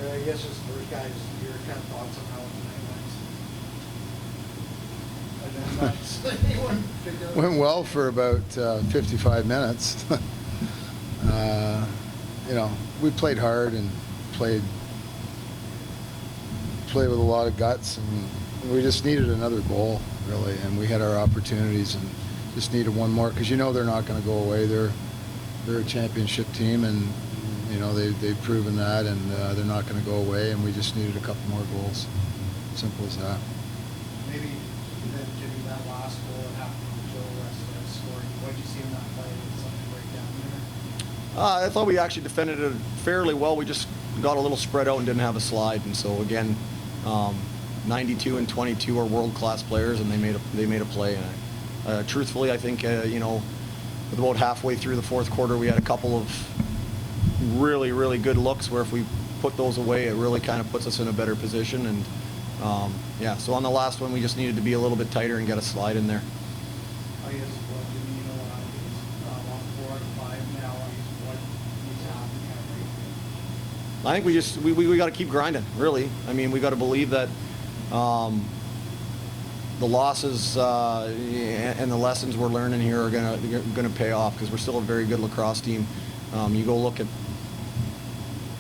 I guess just first guys, your kind of thoughts on how tonight went. And then anyone figure out Went well for about 55 minutes. You know, we played hard and played with a lot of guts, and we just needed another goal, really, and we had our opportunities and just needed one more, because you know they're not going to go away. They're a championship team, and you know they've proven that, and they're not going to go away, and we just needed a couple more goals. Simple as that. maybe then Jimmy, that last goal and after Joe scoring, what did you see in that play? Something break down there? I thought we actually defended it fairly well. We just got a little spread out and didn't have a slide, and so again, 92 and 22 are world-class players, and they made a play. And truthfully, I think you know, with about halfway through the fourth quarter, we had a couple of really good looks where if we put those away, it really kind of puts us in a better position. And yeah, so on the last one, we just needed to be a little bit tighter and get a slide in there. I guess, well, Jimmy, you know, on 4 out of 5 now, I guess what needs to happen kind of break? I think we got to keep grinding, really. I mean, we got to believe that the losses and the lessons we're learning here are gonna pay off, because we're still a very good lacrosse team. You go look at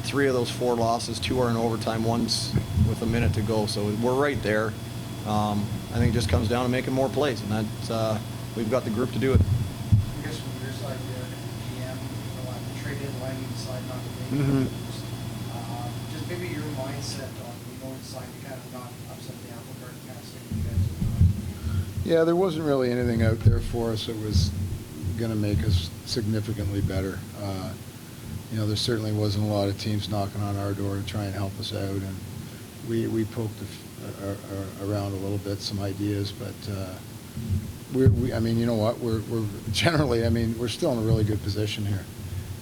3 of those 4 losses, 2 are in overtime, 1's with a minute to go, so we're right there. I think it just comes down to making more plays, and that's we've got the group to do it. I guess from your side, the GM, you know, on the trade-in line, you decide not to make it. Just maybe your mindset on, you know, decide to kind of not upset the apple cart and kind of stick with you guys. Yeah, there wasn't really anything out there for us that was going to make us significantly better. You know, there certainly wasn't a lot of teams knocking on our door to try and help us out, and we poked around a little bit, some ideas, but I mean, you know what, we're generally, I mean, we're still in a really good position here,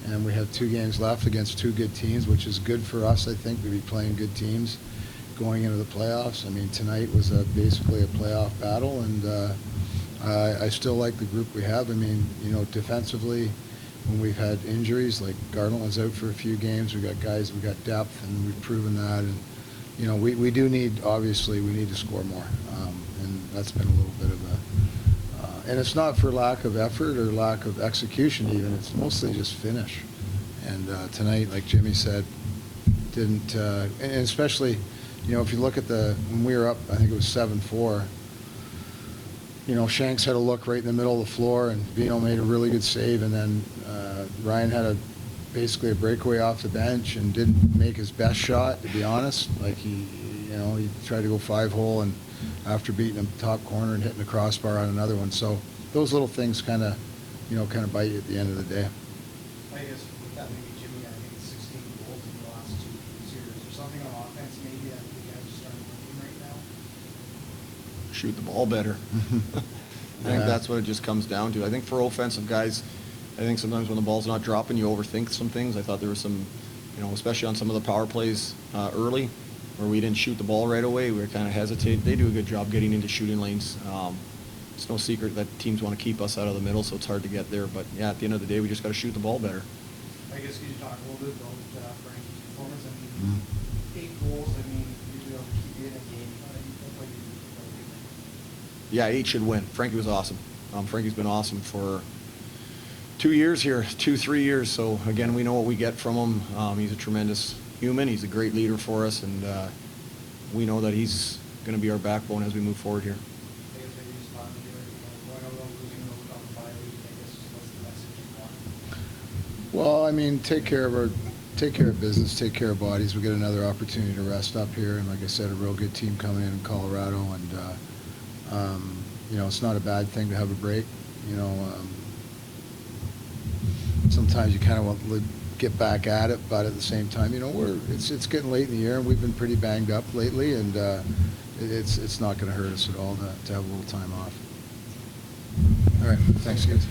and we have 2 games left against 2 good teams, which is good for us, I think, to be playing good teams going into the playoffs. I mean, tonight was basically a playoff battle, and I still like the group we have. I mean, you know, defensively, when we've had injuries, like Garland was out for a few games, we got guys, we got depth, and we've proven that. And you know, we do need, obviously, we need to score more, and that's been a little bit of a, and it's not for lack of effort or lack of execution even, it's mostly just finish. And tonight, like Jimmy said, didn't, and especially, you know, if you look at when we were up, I think it was 7-4, you know, Shanks had a look right in the middle of the floor, and Vino made a really good save, and then Ryan had basically a breakaway off the bench and didn't make his best shot, to be honest. Like he tried to go 5-hole, and after beating him top corner and hitting the crossbar on another one. So those little things kind of bite you at the end of the day. I guess with that, maybe Jimmy, I think it's 16 goals in the last 2 series. Is there something on offense maybe that you guys are starting working right now? Shoot the ball better. I think that's what it just comes down to. I think for offensive guys, I think sometimes when the ball's not dropping, you overthink some things. I thought there was some, you know, especially on some of the power plays early, where we didn't shoot the ball right away. We were kind of hesitating. They do a good job getting into shooting lanes. It's no secret that teams want to keep us out of the middle, so it's hard to get there. But yeah, at the end of the day, we just got to shoot the ball better. I guess could you talk a little bit about Frankie's performance? I mean, 8 goals. I mean, you'd be able to keep you in a game. Yeah, 8 should win. Frankie was awesome. Frankie's been awesome for 2 years here, 3 years. So again, we know what we get from him. He's a tremendous human. He's a great leader for us, and we know that he's going to be our backbone as we move forward here. Well, I mean, take care of business, take care of bodies. We get another opportunity to rest up here, and like I said, a real good team coming in Colorado, and you know, it's not a bad thing to have a break. You know, sometimes you kind of want to get back at it, but at the same time, you know, it's getting late in the year, and we've been pretty banged up lately, and it's not going to hurt us at all to have a little time off. All right, thanks, guys.